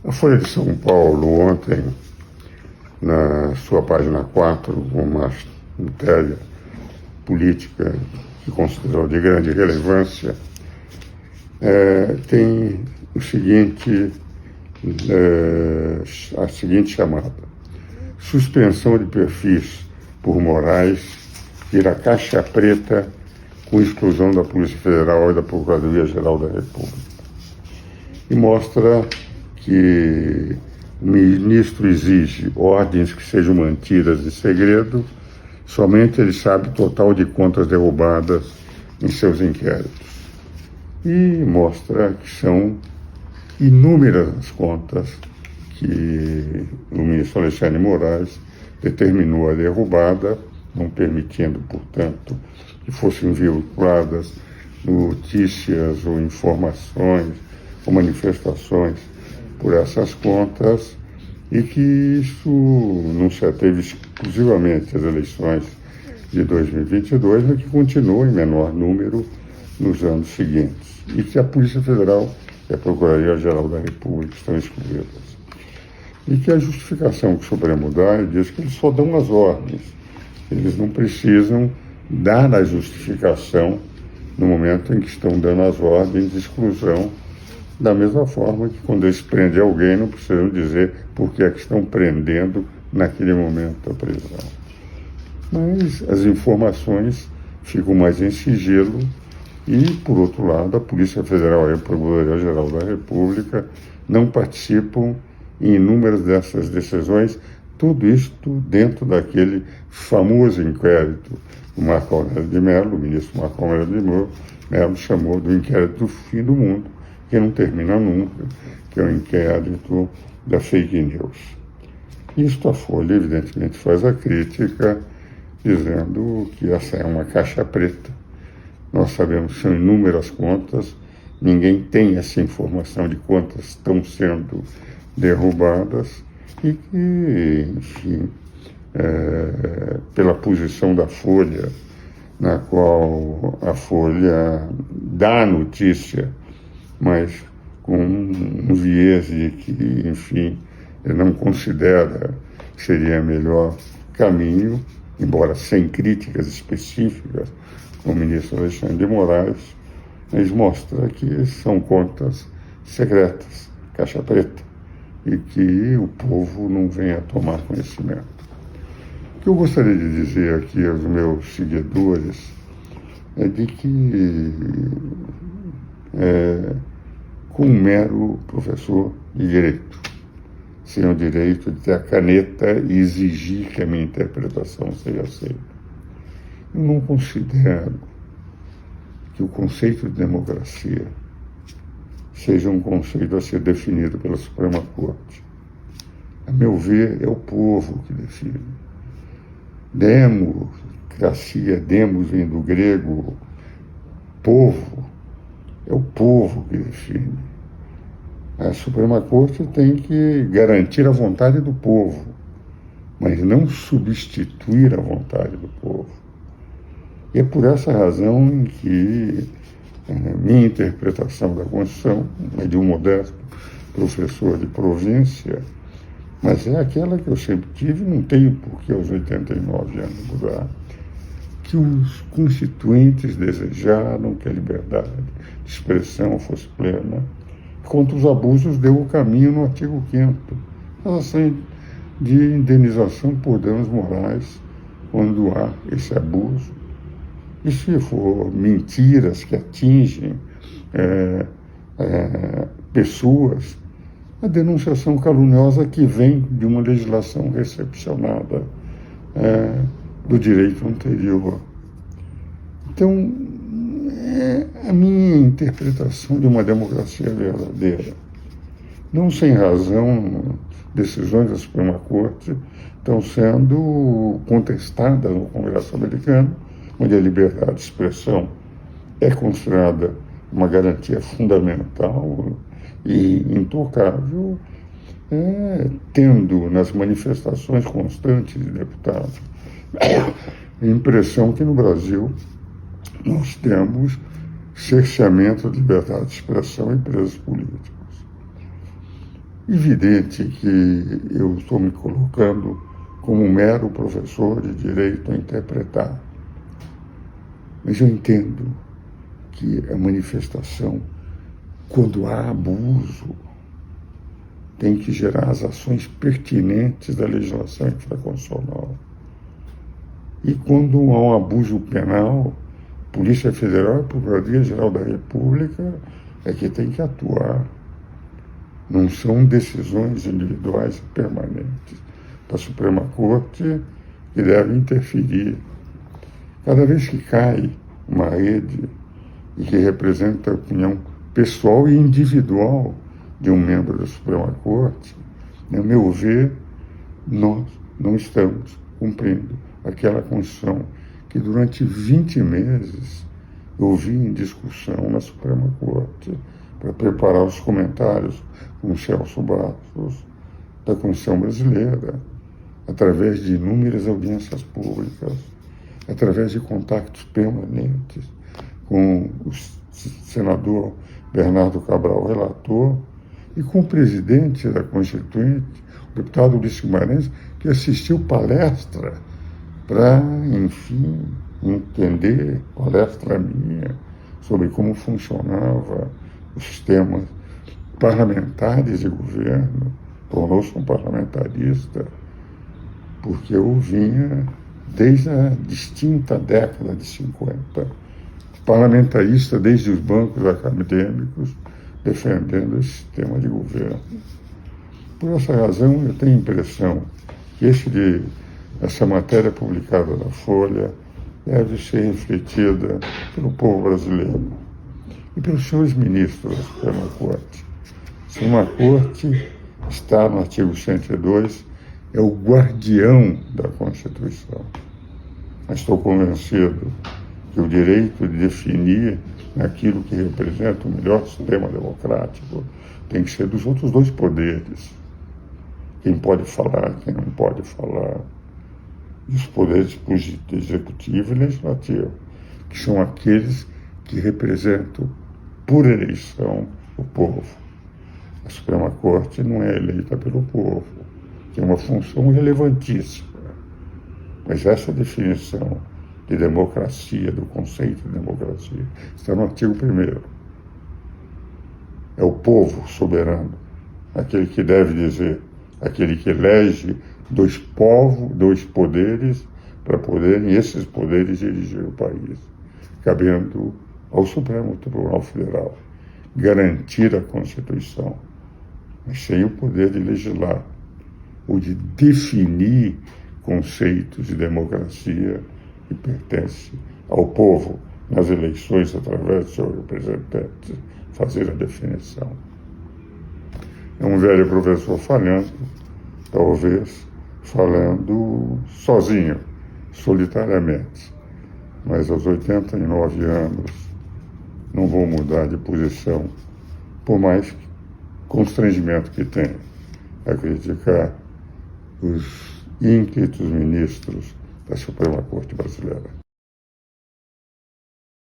A Folha de São Paulo, ontem, na sua página 4, uma matéria política que considerou de grande relevância, tem a seguinte chamada: suspensão de perfis por Moraes vira caixa preta com exclusão da Polícia Federal e da Procuradoria-Geral da República. E mostra que o ministro exige ordens que sejam mantidas em segredo, somente ele sabe o total de contas derrubadas em seus inquéritos. E mostra que são inúmeras as contas que o ministro Alexandre de Moraes determinou a derrubada, não permitindo, portanto, que fossem veiculadas notícias ou informações ou manifestações por essas contas, e que isso não se ateve exclusivamente às eleições de 2022, mas que continuou em menor número nos anos seguintes, e que a Polícia Federal e a Procuradoria-Geral da República estão excluídas. E que a justificação que o Supremo dá diz que eles só dão as ordens, eles não precisam dar a justificação no momento em que estão dando as ordens de exclusão, da mesma forma que quando eles prendem alguém não precisam dizer por que é que estão prendendo naquele momento a prisão. Mas as informações ficam mais em sigilo e, por outro lado, a Polícia Federal e a Procuradoria-Geral da República não participam em inúmeras dessas decisões, tudo isto dentro daquele famoso inquérito do Marco Aurélio de Mello, o ministro Marco Aurélio de Mello chamou do inquérito do fim do mundo, que não termina nunca, que é o inquérito da fake news. Isto a Folha, evidentemente, faz a crítica, dizendo que essa é uma caixa preta. Nós sabemos que são inúmeras contas, ninguém tem essa informação de quantas estão sendo derrubadas, e que, enfim, pela posição da Folha, na qual a Folha dá a notícia, mas com um viés de que, enfim, ele não considera que seria melhor caminho, embora sem críticas específicas ao ministro Alexandre de Moraes, mas mostra que são contas secretas, caixa preta, e que o povo não vem a tomar conhecimento. O que eu gostaria de dizer aqui aos meus seguidores é de que com um mero professor de direito, sem o direito de ter a caneta e exigir que a minha interpretação seja aceita. Eu não considero que o conceito de democracia seja um conceito a ser definido pela Suprema Corte. A meu ver, é o povo que define. Democracia, demos vem do grego povo, é o povo que define. A Suprema Corte tem que garantir a vontade do povo, mas não substituir a vontade do povo. E é por essa razão em que minha interpretação da Constituição é de um modesto professor de província, mas é aquela que eu sempre tive, não tenho por que aos 89 anos mudar, que os constituintes desejaram que a liberdade de expressão fosse plena. Contra os abusos deu o caminho no artigo 5º, assim, de indenização por danos morais quando há esse abuso. E se for mentiras que atingem pessoas, a denunciação caluniosa que vem de uma legislação recepcionada do direito anterior. Então, a minha interpretação de uma democracia verdadeira. Não sem razão, decisões da Suprema Corte estão sendo contestadas no Congresso americano, onde a liberdade de expressão é considerada uma garantia fundamental e intocável, tendo nas manifestações constantes de deputados a impressão que no Brasil nós temos cerceamento da liberdade de expressão em presos políticos. evidente que eu estou me colocando como um mero professor de direito a interpretar. Mas eu entendo que a manifestação, quando há abuso, tem que gerar as ações pertinentes da legislação infraconstitucional. E quando há um abuso penal, Polícia Federal e Procuradoria-Geral da República é que tem que atuar. Não são decisões individuais e permanentes da Suprema Corte que devem interferir. Cada vez que cai uma rede e que representa a opinião pessoal e individual de um membro da Suprema Corte, no meu ver, nós não estamos cumprindo aquela Constituição que durante 20 meses eu vi em discussão na Suprema Corte para preparar os comentários com o Celso Bastos da Constituição brasileira, através de inúmeras audiências públicas, através de contactos permanentes com o senador Bernardo Cabral, relator, e com o presidente da Constituinte, o deputado Ulisses Guimarães, que assistiu palestra para, enfim, entender, palestra minha, sobre como funcionava os sistemas parlamentares de governo. Tornou-se um parlamentarista, porque eu vinha desde a distinta década de 50, parlamentarista desde os bancos acadêmicos, defendendo esse sistema de governo. Por essa razão, eu tenho a impressão que essa matéria publicada na Folha deve ser refletida pelo povo brasileiro e pelos senhores ministros da Suprema Corte. A Suprema Corte está no artigo 102, é o guardião da Constituição. Mas estou convencido que o direito de definir aquilo que representa o melhor sistema democrático tem que ser dos outros dois poderes. Quem pode falar, quem não pode falar. E os poderes executivo e legislativo, que são aqueles que representam por eleição o povo. A Suprema Corte não é eleita pelo povo, que é uma função relevantíssima. Mas essa definição de democracia, do conceito de democracia, está no artigo 1º. É o povo soberano, aquele que deve dizer, aquele que elege dois poderes para poderem esses poderes dirigir o país, cabendo ao Supremo Tribunal Federal garantir a Constituição, mas sem o poder de legislar ou de definir conceitos de democracia que pertence ao povo nas eleições através de seus representantes fazer a definição. É um velho professor falhando, talvez falando sozinho, solitariamente, mas aos 89 anos não vou mudar de posição, por mais constrangimento que tenha a criticar os ínclitos ministros da Suprema Corte Brasileira.